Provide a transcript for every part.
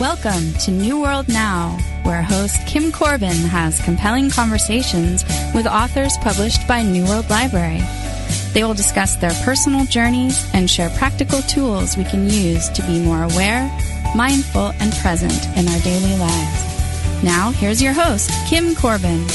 Welcome to New World Now, where host Kim Corbin has compelling conversations with authors published by New World Library. They will discuss their personal journeys and share practical tools we can use to be more aware, mindful, and present in our daily lives. Now, here's your host, Kim Corbin.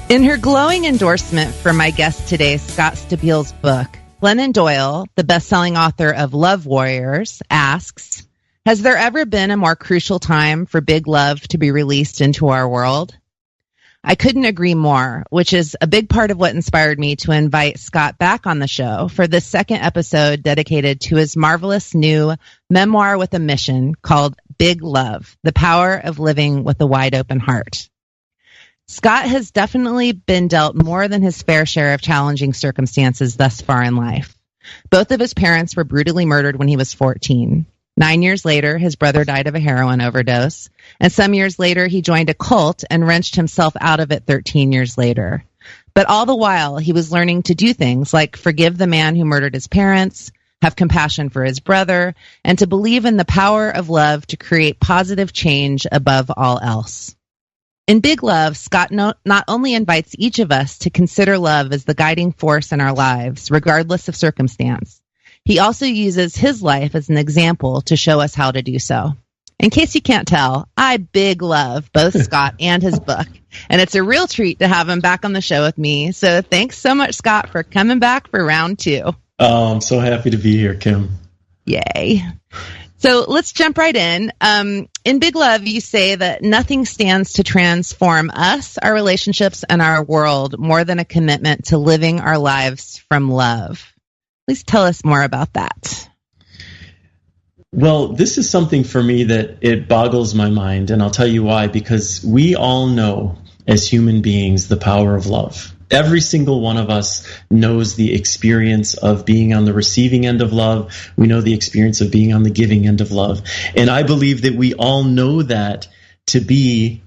In her glowing endorsement for my guest today, Scott Stabile's book, Glennon Doyle, the best-selling author of Love Warriors, asks, has there ever been a more crucial time for big love to be released into our world? I couldn't agree more, which is a big part of what inspired me to invite Scott back on the show for this second episode dedicated to his marvelous new memoir with a mission called Big Love, The Power of Living with a Wide Open Heart. Scott has definitely been dealt more than his fair share of challenging circumstances thus far in life. Both of his parents were brutally murdered when he was 14. 9 years later, his brother died of a heroin overdose. And some years later, he joined a cult and wrenched himself out of it 13 years later. But all the while, he was learning to do things like forgive the man who murdered his parents, have compassion for his brother, and to believe in the power of love to create positive change above all else. In Big Love, Scott not only invites each of us to consider love as the guiding force in our lives, regardless of circumstance, he also uses his life as an example to show us how to do so. In case you can't tell, I big love both Scott and his book, and it's a real treat to have him back on the show with me. So thanks so much, Scott, for coming back for round two. Oh, I'm so happy to be here, Kim. Yay. So let's jump right in. In Big Love, you say that nothing stands to transform us, our relationships, and our world more than a commitment to living our lives from love. Please tell us more about that. Well, this is something for me that it boggles my mind, and I'll tell you why. Because we all know, as human beings, the power of love. Every single one of us knows the experience of being on the receiving end of love. We know the experience of being on the giving end of love. And I believe that we all know that to be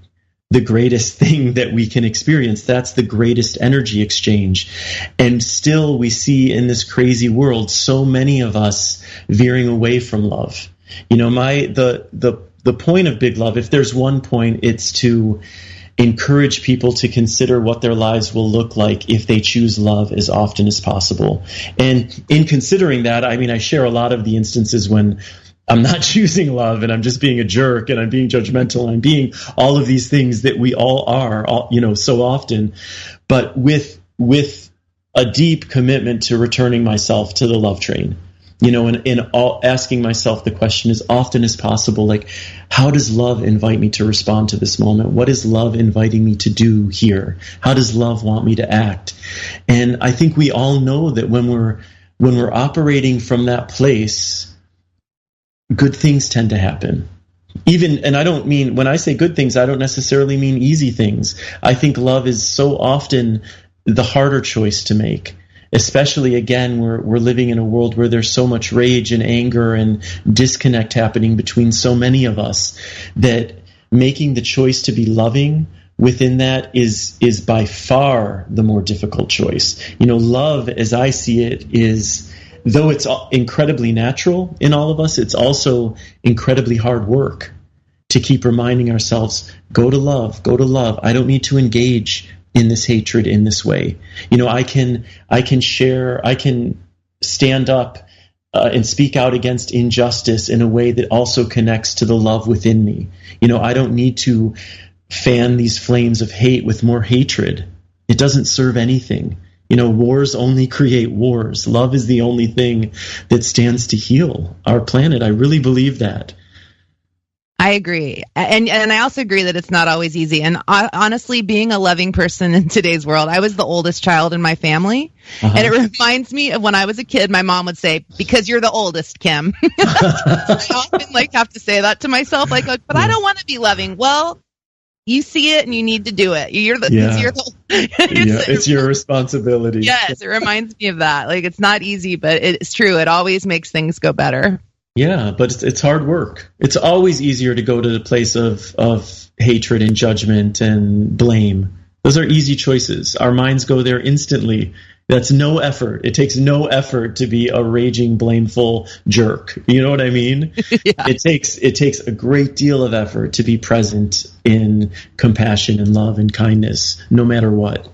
the greatest thing that we can experience. That's the greatest energy exchange. And still we see in this crazy world so many of us veering away from love. You know, the point of Big Love, if there's one point, it's to encourage people to consider what their lives will look like if they choose love as often as possible. And in considering that, I mean, I share a lot of the instances when I'm not choosing love and I'm just being a jerk and I'm being judgmental and I'm being all of these things that we all are, so often, but with a deep commitment to returning myself to the love train. And asking myself the question as often as possible, like, how does love invite me to respond to this moment? What is love inviting me to do here? How does love want me to act? And I think we all know that when we're operating from that place, good things tend to happen. And I don't mean, when I say good things, I don't necessarily mean easy things. I think love is so often the harder choice to make. Especially, again, we're living in a world where there's so much rage and anger and disconnect happening between so many of us that making the choice to be loving within that is by far the more difficult choice. Love, as I see it, is, though it's incredibly natural in all of us, it's also incredibly hard work to keep reminding ourselves, go to love. I don't need to engage in this hatred in this way. I can stand up and speak out against injustice in a way that also connects to the love within me. I don't need to fan these flames of hate with more hatred. It doesn't serve anything. Wars only create wars. Love is the only thing that stands to heal our planet. I really believe that. I agree. And I also agree that it's not always easy. And honestly, being a loving person in today's world, I was the oldest child in my family. Uh-huh. And it reminds me of when I was a kid, my mom would say, because you're the oldest, Kim. I often have to say that to myself, but I don't want to be loving. Well, you see it and you need to do it. It's your responsibility. Yes, it reminds me of that. It's not easy, but it's true. It always makes things go better. Yeah, but it's hard work. It's always easier to go to the place of hatred and judgment and blame. Those are easy choices. Our minds go there instantly That's no effort. It takes no effort to be a raging, blameful jerk. You know what I mean? Yeah. It takes a great deal of effort to be present in compassion and love and kindness, no matter what.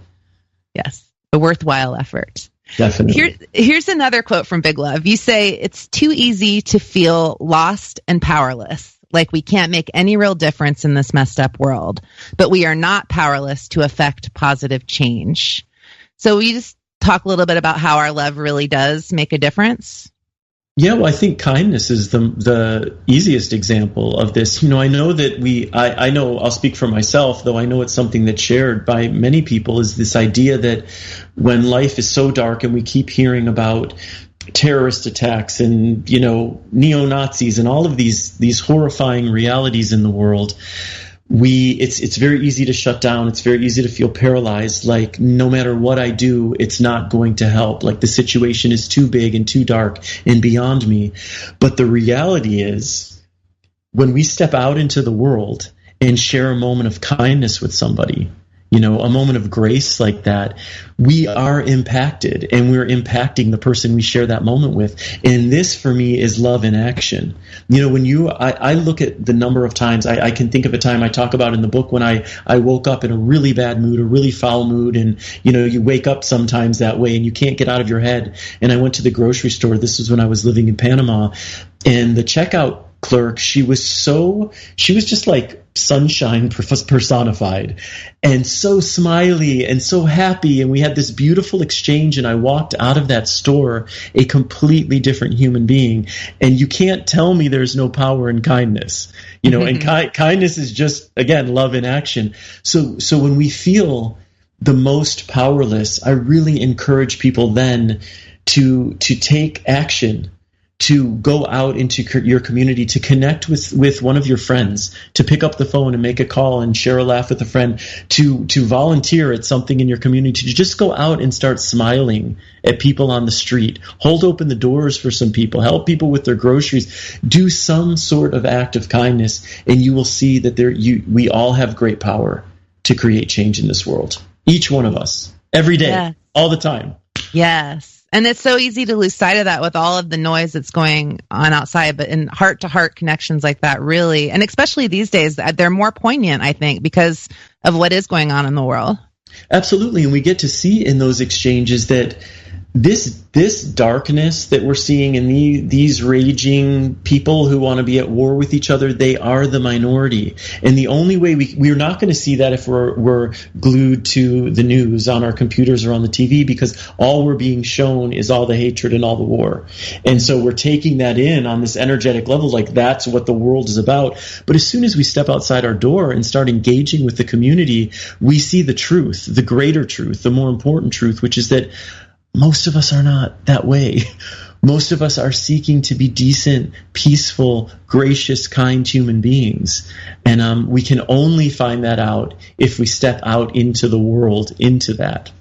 Yes, a worthwhile effort. Definitely. Here's another quote from Big Love. You say, it's too easy to feel lost and powerless, like we can't make any real difference in this messed up world, but we are not powerless to affect positive change. So we just talk a little bit about how our love really does make a difference? Yeah, well, I think kindness is the easiest example of this. You know, I know that I know, I'll speak for myself, though I know it's something that's shared by many people, is this idea that when life is so dark and we keep hearing about terrorist attacks and, you know, neo-Nazis and all of these horrifying realities in the world, it's very easy to shut down. It's very easy to feel paralyzed. Like no matter what I do, it's not going to help. Like the situation is too big and too dark and beyond me. But the reality is, when we step out into the world and share a moment of kindness with somebody, you know, a moment of grace like that, we are impacted, and we're impacting the person we share that moment with. And this, for me, is love in action. You know, I look at the number of times, I can think of a time I talk about in the book when I woke up in a really bad mood, a really foul mood, and, you know, you wake up sometimes that way and you can't get out of your head. And I went to the grocery store. This was when I was living in Panama, and the checkout clerk, she was just like sunshine personified, and so smiley and so happy, and we had this beautiful exchange, and I walked out of that store a completely different human being. And you can't tell me there's no power in kindness, you know. And kindness is just, again, love in action. So when we feel the most powerless, I really encourage people then to take action, to go out into your community, to connect with one of your friends, to pick up the phone and make a call and share a laugh with a friend, to volunteer at something in your community, to just go out and start smiling at people on the street, hold open the doors for some people, help people with their groceries, do some sort of act of kindness, and you will see that we all have great power to create change in this world. Each one of us, every day, yes. All the time. Yes. And it's so easy to lose sight of that with all of the noise that's going on outside, but in heart-to-heart connections like that, really, and especially these days, they're more poignant, I think, because of what is going on in the world. Absolutely, and we get to see in those exchanges that this darkness that we're seeing in these raging people who want to be at war with each other, they are the minority. And the only way we're not going to see that if we're glued to the news on our computers or on the TV, because all we're being shown is all the hatred and all the war. And so we're taking that in on this energetic level, like that's what the world is about. But as soon as we step outside our door and start engaging with the community, we see the truth, the greater truth, the more important truth, which is that most of us are not that way. Most of us are seeking to be decent, peaceful, gracious, kind human beings. And we can only find that out if we step out into the world, into that.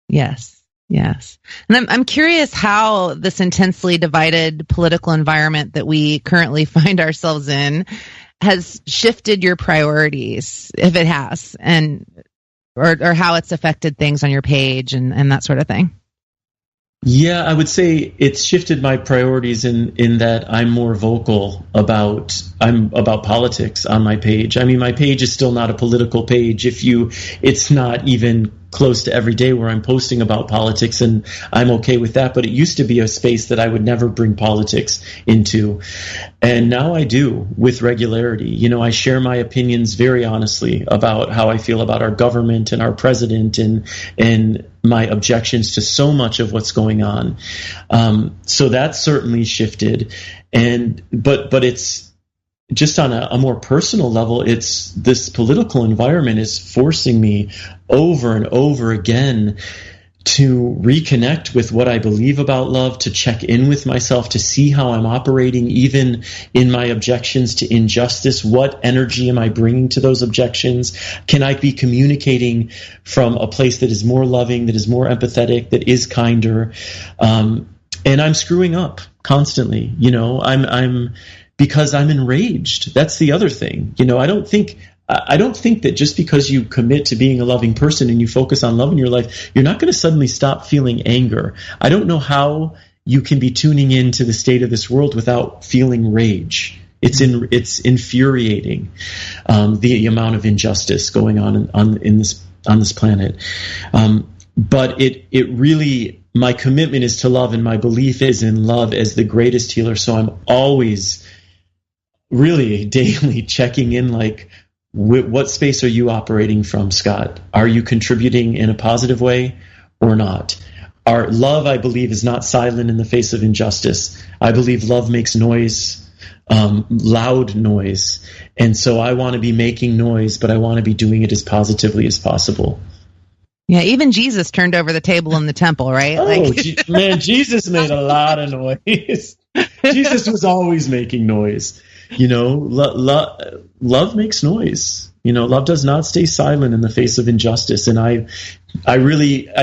Yes, yes. And I'm curious how this intensely divided political environment that we currently find ourselves in has shifted your priorities, if it has, and or how it's affected things on your page and that sort of thing. Yeah, I would say it's shifted my priorities in that I'm more vocal about politics on my page. I mean, my page is still not a political page. It's not even close to every day where I'm posting about politics, and I'm okay with that. But it used to be a space that I would never bring politics into. And now I do with regularity. You know, I share my opinions very honestly about how I feel about our government and our president and my objections to so much of what's going on. So that's certainly shifted. But it's just on a more personal level, it's this political environment is forcing me over and over again to reconnect with what I believe about love, to check in with myself, to see how I'm operating, even in my objections to injustice. What energy am I bringing to those objections? Can I be communicating from a place that is more loving, that is more empathetic, that is kinder? And I'm screwing up constantly. You know, I'm because I'm enraged. That's the other thing. You know, I don't think I don't think that just because you commit to being a loving person and you focus on love in your life, you're not going to suddenly stop feeling anger. I don't know how you can be tuning into the state of this world without feeling rage. It's infuriating, the amount of injustice going on this planet. But it really, my commitment is to love, and my belief is in love as the greatest healer. So I'm always really daily checking in, like, what space are you operating from, Scott? Are you contributing in a positive way or not? Our love, I believe, is not silent in the face of injustice. I believe love makes noise, loud noise. And so I want to be making noise, but I want to be doing it as positively as possible. Yeah, even Jesus turned over the table in the temple, right? Oh, man, Jesus made a lot of noise. Jesus was always making noise. Love makes noise. Love does not stay silent in the face of injustice. And I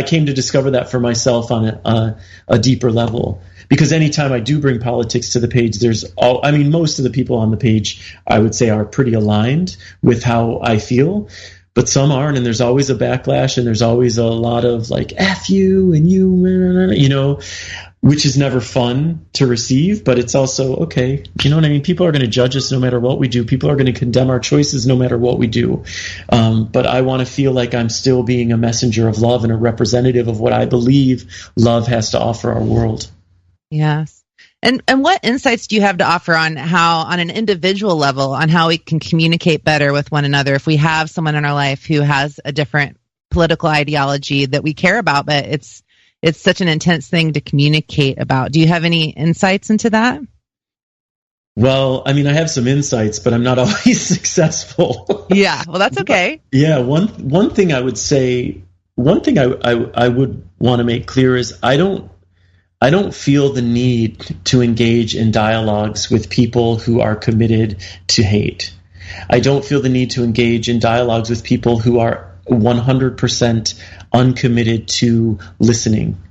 came to discover that for myself on a deeper level. Because anytime I do bring politics to the page, most of the people on the page, I would say, are pretty aligned with how I feel. But some aren't, and there's always a backlash, and there's always a lot of like, F you and you, which is never fun to receive, but it's also, okay, you know what I mean? People are going to judge us no matter what we do. People are going to condemn our choices no matter what we do. But I want to feel like I'm still being a messenger of love and a representative of what I believe love has to offer our world. Yes. And what insights do you have to offer on how, on an individual level, on how we can communicate better with one another if we have someone in our life who has a different political ideology that we care about, but it's such an intense thing to communicate about? Do you have any insights into that? Well, I have some insights, but I'm not always successful. Yeah, well, that's okay. Yeah, one thing I would say, one thing I would want to make clear is I don't feel the need to engage in dialogues with people who are committed to hate. I don't feel the need to engage in dialogues with people who are 100% uncommitted to listening.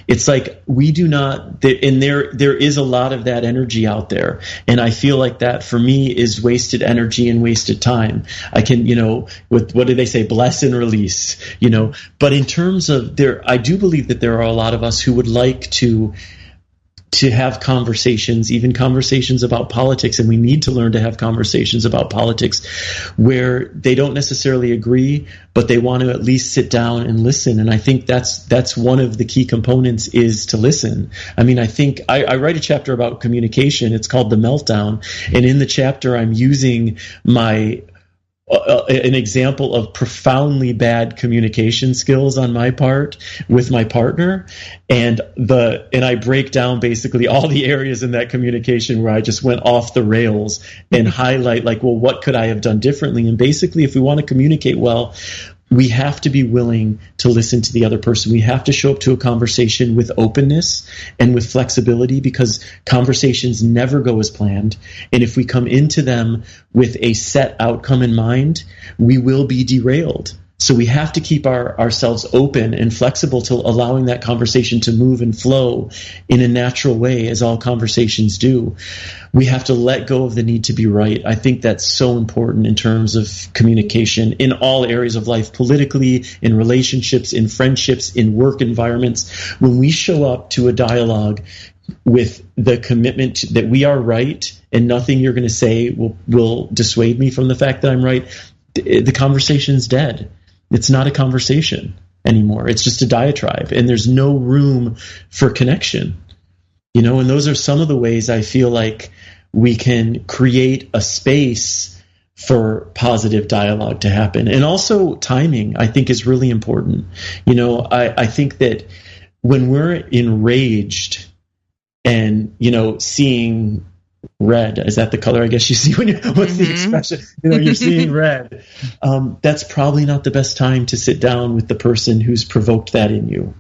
It's like we do not, and there is a lot of that energy out there. And I feel like that for me is wasted energy and wasted time. I can, with what do they say? Bless and release, but in terms of I do believe that there are a lot of us who would like to have conversations, even conversations about politics, and we need to learn to have conversations about politics where they don't necessarily agree, but they want to at least sit down and listen. And I think that's one of the key components, is to listen. I think I write a chapter about communication. It's called The Meltdown. And in the chapter, I'm using an example of profoundly bad communication skills on my part with my partner, and I break down basically all the areas in that communication where I just went off the rails and highlight, like, well, what could I have done differently? And basically, if we want to communicate well, we have to be willing to listen to the other person. We have to show up to a conversation with openness and with flexibility, because conversations never go as planned. And if we come into them with a set outcome in mind, we will be derailed. So we have to keep ourselves open and flexible to allowing that conversation to move and flow in a natural way, as all conversations do. We have to let go of the need to be right. I think that's so important in terms of communication in all areas of life, politically, in relationships, in friendships, in work environments. When we show up to a dialogue with the commitment that we are right and nothing you're going to say will dissuade me from the fact that I'm right, the conversation's dead. It's not a conversation anymore. It's just a diatribe, and there's no room for connection. And those are some of the ways I feel like we can create a space for positive dialogue to happen. And also timing, I think, is really important. I think that when we're enraged and, seeing red, is that the color I guess you see when what's the expression? You're seeing red. That's probably not the best time to sit down with the person who's provoked that in you.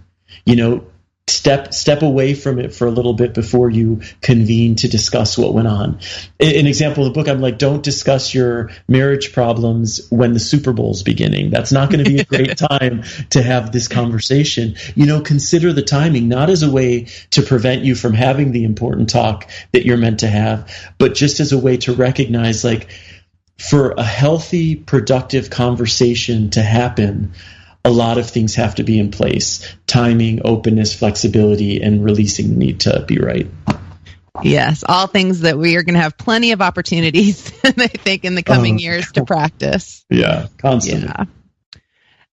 Step away from it for a little bit before you convene to discuss what went on. An example in the book, I'm like, don't discuss your marriage problems when the Super Bowl's beginning. That's not going to be a great time to have this conversation. Consider the timing, not as a way to prevent you from having the important talk that you're meant to have, but just as a way to recognize, like, for a healthy, productive conversation to happen, a lot of things have to be in place: timing, openness, flexibility, and releasing the need to be right. Yes, all things that we are going to have plenty of opportunities, I think, in the coming years to practice. Yeah, constantly. Yeah.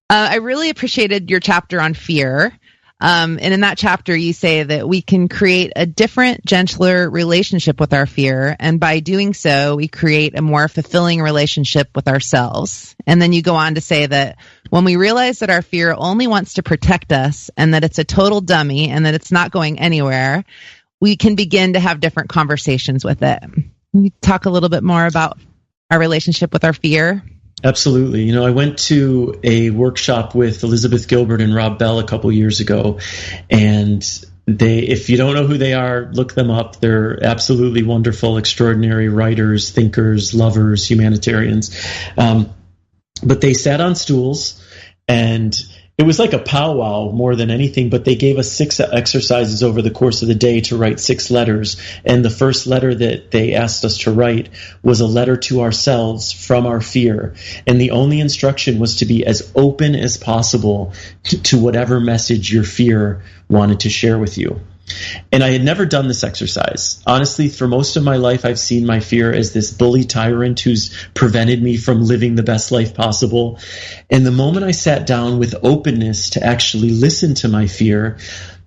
I really appreciated your chapter on fear. And in that chapter, you say that we can create a different, gentler relationship with our fear. And by doing so, we create a more fulfilling relationship with ourselves. And then you go on to say that when we realize that our fear only wants to protect us and that it's a total dummy and that it's not going anywhere, we can begin to have different conversations with it. Can you talk a little bit more about our relationship with our fear? Absolutely. You know, I went to a workshop with Elizabeth Gilbert and Rob Bell a couple years ago, and if you don't know who they are, look them up. They're absolutely wonderful, extraordinary writers, thinkers, lovers, humanitarians. But they sat on stools, and it was like a powwow more than anything, but they gave us 6 exercises over the course of the day to write 6 letters. And the first letter that they asked us to write was a letter to ourselves from our fear. And the only instruction was to be as open as possible to whatever message your fear wanted to share with you. And I had never done this exercise. Honestly, for most of my life, I've seen my fear as this bully tyrant who's prevented me from living the best life possible. And the moment I sat down with openness to actually listen to my fear,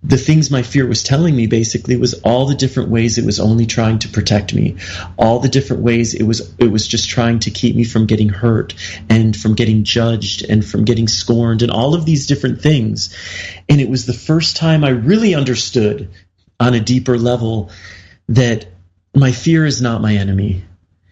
the things my fear was telling me basically was all the different ways it was only trying to protect me, all the different ways it was just trying to keep me from getting hurt and from getting judged and from getting scorned and all of these different things. And it was the first time I really understood on a deeper level that my fear is not my enemy.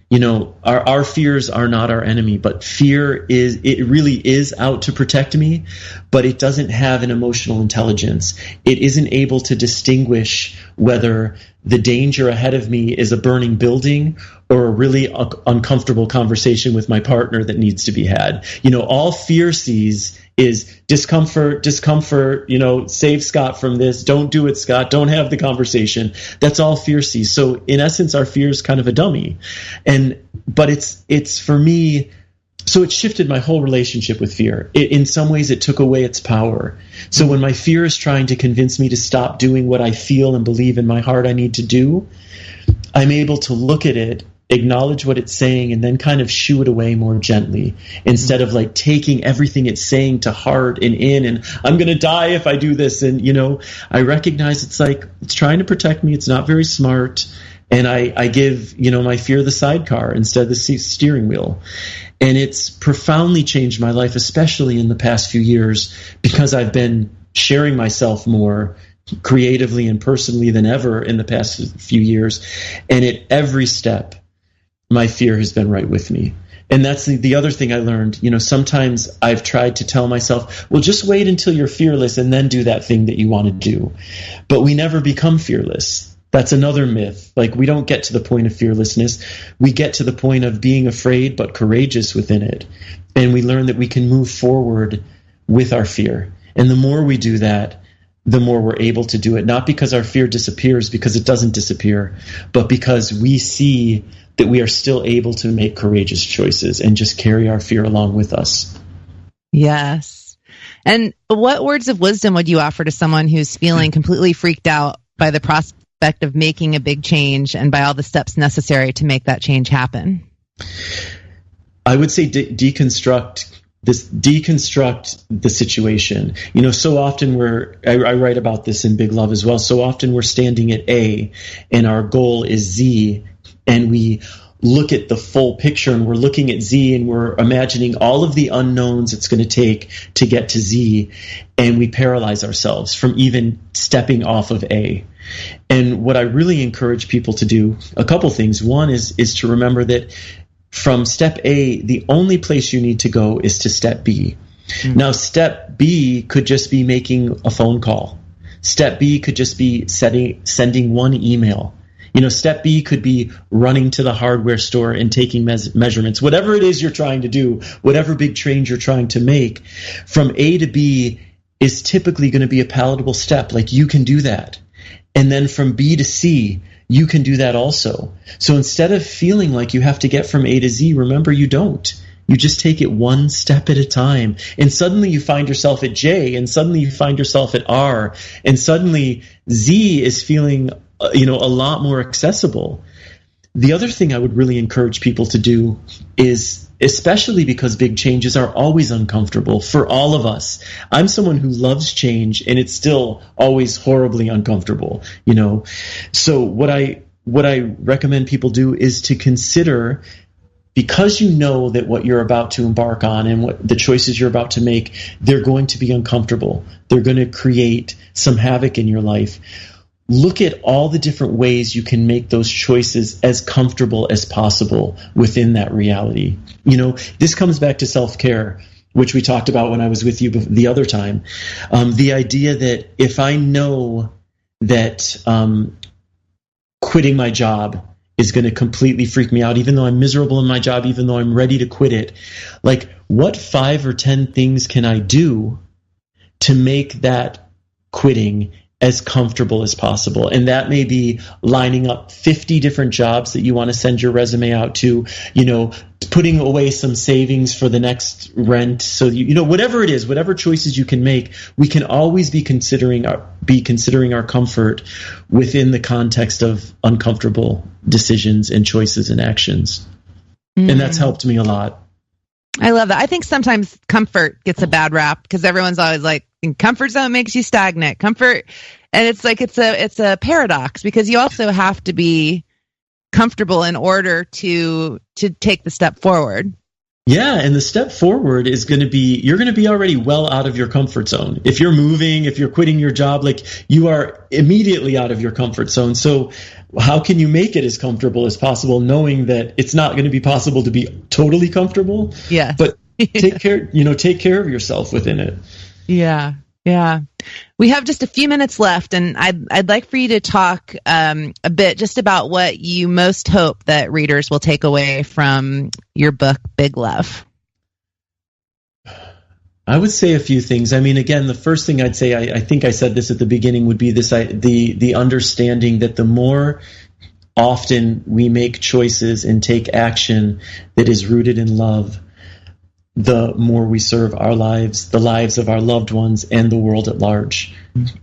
You know, our fears are not our enemy, but it really is out to protect me, but it doesn't have an emotional intelligence. It isn't able to distinguish whether the danger ahead of me is a burning building or a really uncomfortable conversation with my partner that needs to be had. You know, all fear sees is discomfort, you know, save Scott from this. Don't do it, Scott. Don't have the conversation. That's all fear sees. So in essence, our fear is kind of a dummy. But it's for me, so it shifted my whole relationship with fear. In some ways, it took away its power. So when my fear is trying to convince me to stop doing what I feel and believe in my heart I need to do, I'm able to look at it, acknowledge what it's saying, and then kind of shoo it away more gently instead of like taking everything it's saying to heart and I'm going to die if I do this. And, you know, I recognize it's like, it's trying to protect me. It's not very smart. And I give, you know, my fear the sidecar instead of the steering wheel. And it's profoundly changed my life, especially in the past few years, because I've been sharing myself more creatively and personally than ever in the past few years. And at every step, my fear has been right with me. And that's the other thing I learned. You know, sometimes I've tried to tell myself, well, just wait until you're fearless and then do that thing that you want to do. But we never become fearless. That's another myth. Like, we don't get to the point of fearlessness. We get to the point of being afraid but courageous within it. And we learn that we can move forward with our fear. And the more we do that, the more we're able to do it. Not because our fear disappears, because it doesn't disappear, but because we see that we are still able to make courageous choices and just carry our fear along with us. Yes. And what words of wisdom would you offer to someone who's feeling completely freaked out by the prospect of making a big change and by all the steps necessary to make that change happen? I would say deconstruct the situation. You know, so often I write about this in Big Love as well. So often we're standing at A and our goal is Z, and we look at the full picture and we're looking at Z and we're imagining all of the unknowns it's going to take to get to Z, and we paralyze ourselves from even stepping off of A. And what I really encourage people to do, a couple things. One is to remember that from step A, the only place you need to go is to step B. Mm-hmm. Now, step B could just be making a phone call. Step B could just be sending one email. You know, step B could be running to the hardware store and taking measurements. Whatever it is you're trying to do, whatever big change you're trying to make, from A to B is typically going to be a palatable step. Like, you can do that. And then from B to C, you can do that also. So instead of feeling like you have to get from A to Z, remember you don't. You just take it one step at a time. And suddenly you find yourself at J, and suddenly you find yourself at R, and suddenly Z is feeling, a lot more accessible. The other thing I would really encourage people to do is, especially because big changes are always uncomfortable for all of us. I'm someone who loves change, and it's still always horribly uncomfortable, So what I recommend people do is to consider, because you know that what you're about to embark on and what the choices you're about to make, they're going to be uncomfortable. They're going to create some havoc in your life. Look at all the different ways you can make those choices as comfortable as possible within that reality. This comes back to self-care, which we talked about when I was with you the other time. The idea that if I know that quitting my job is going to completely freak me out, even though I'm miserable in my job, even though I'm ready to quit it, like, what 5 or 10 things can I do to make that quitting as comfortable as possible? And that may be lining up 50 different jobs that you want to send your resume out to, putting away some savings for the next rent. So, whatever it is, whatever choices you can make, we can always be considering our comfort within the context of uncomfortable decisions and choices and actions. Mm. And that's helped me a lot. I love that. I think sometimes comfort gets a bad rap because everyone's always like, comfort zone makes you stagnant. Comfort, and it's like it's a paradox, because you also have to be comfortable in order to take the step forward. Yeah, and the step forward is going to be, you're going to be already well out of your comfort zone. If you're moving, if you're quitting your job, like, you are immediately out of your comfort zone. So how can you make it as comfortable as possible, knowing that it's not going to be possible to be totally comfortable? Yeah. But take care of yourself within it. Yeah. Yeah. We have just a few minutes left, and I'd like for you to talk a bit just about what you most hope that readers will take away from your book, Big Love. I would say a few things. I mean, again, the first thing I'd say, I think I said this at the beginning, would be the understanding that the more often we make choices and take action that is rooted in love, the more we serve our lives, the lives of our loved ones, and the world at large.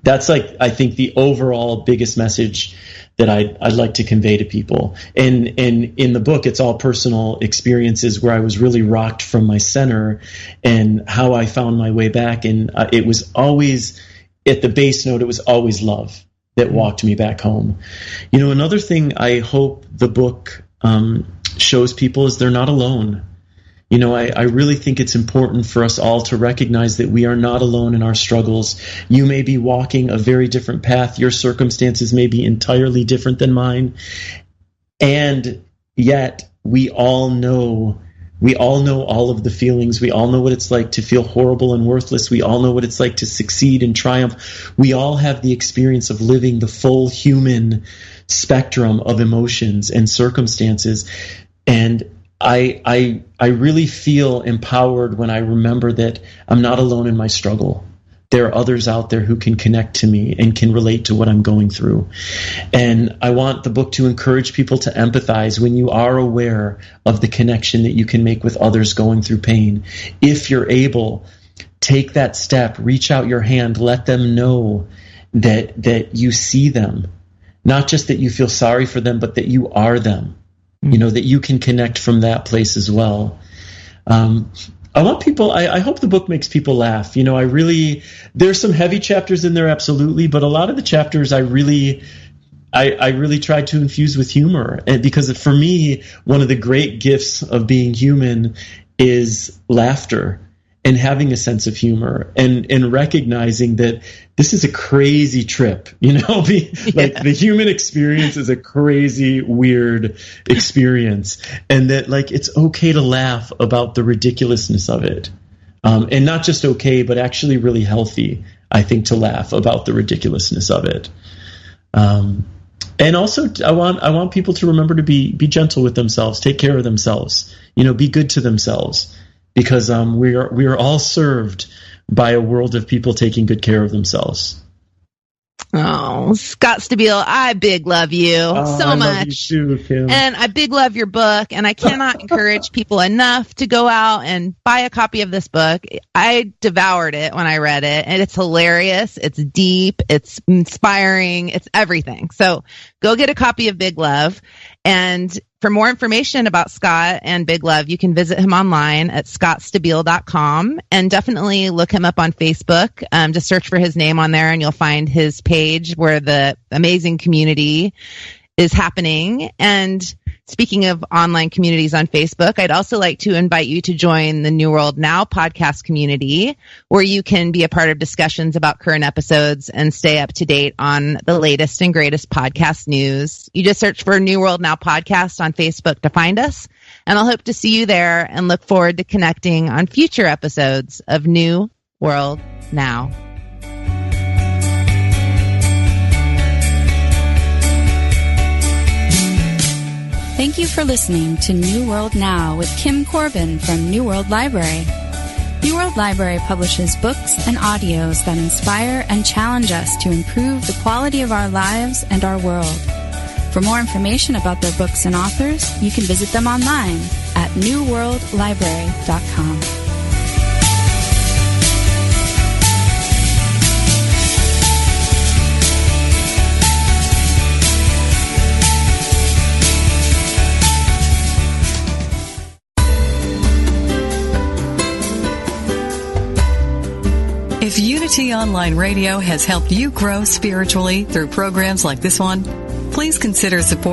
That's, like, I think, the overall biggest message that I'd like to convey to people. And in the book, it's all personal experiences where I was really rocked from my center and how I found my way back. And it was always, at the base note, it was always love that walked me back home. Another thing I hope the book shows people is they're not alone. I really think it's important for us all to recognize that we are not alone in our struggles. You may be walking a very different path. Your circumstances may be entirely different than mine. And yet we all know all of the feelings. We all know what it's like to feel horrible and worthless. We all know what it's like to succeed and triumph. We all have the experience of living the full human spectrum of emotions and circumstances. And I really feel empowered when I remember that I'm not alone in my struggle. There are others out there who can connect to me and can relate to what I'm going through. And I want the book to encourage people to empathize when you are aware of the connection that you can make with others going through pain. If you're able, take that step, reach out your hand, let them know that you see them. Not just that you feel sorry for them, but that you are them. That you can connect from that place as well. I want people, I hope the book makes people laugh. There's some heavy chapters in there, absolutely, but a lot of the chapters I really tried to infuse with humor. And because for me, one of the great gifts of being human is laughter and having a sense of humor and recognizing that this is a crazy trip, like the human experience is a crazy, weird experience, and that, like, it's okay to laugh about the ridiculousness of it. And not just okay, but actually really healthy, I think, to laugh about the ridiculousness of it. And also I want people to remember to be gentle with themselves, take care of themselves, be good to themselves. Because we are all served by a world of people taking good care of themselves. Oh, Scott Stabile, I big love you so much. Love you too, Kim. And I big love your book, and I cannot encourage people enough to go out and buy a copy of this book. I devoured it when I read it, and it's hilarious, it's deep, it's inspiring, it's everything. So go get a copy of Big Love. And for more information about Scott and Big Love, you can visit him online at scottstabile.com, and definitely look him up on Facebook. Just search for his name on there and you'll find his page where the amazing community is happening. And speaking of online communities on Facebook, I'd also like to invite you to join the New World Now podcast community, where you can be a part of discussions about current episodes and stay up to date on the latest and greatest podcast news. You just search for New World Now podcast on Facebook to find us, and I'll hope to see you there and look forward to connecting on future episodes of New World Now. Thank you for listening to New World Now with Kim Corbin from New World Library. New World Library publishes books and audios that inspire and challenge us to improve the quality of our lives and our world. For more information about their books and authors, you can visit them online at newworldlibrary.com. If Unity Online Radio has helped you grow spiritually through programs like this one, please consider supporting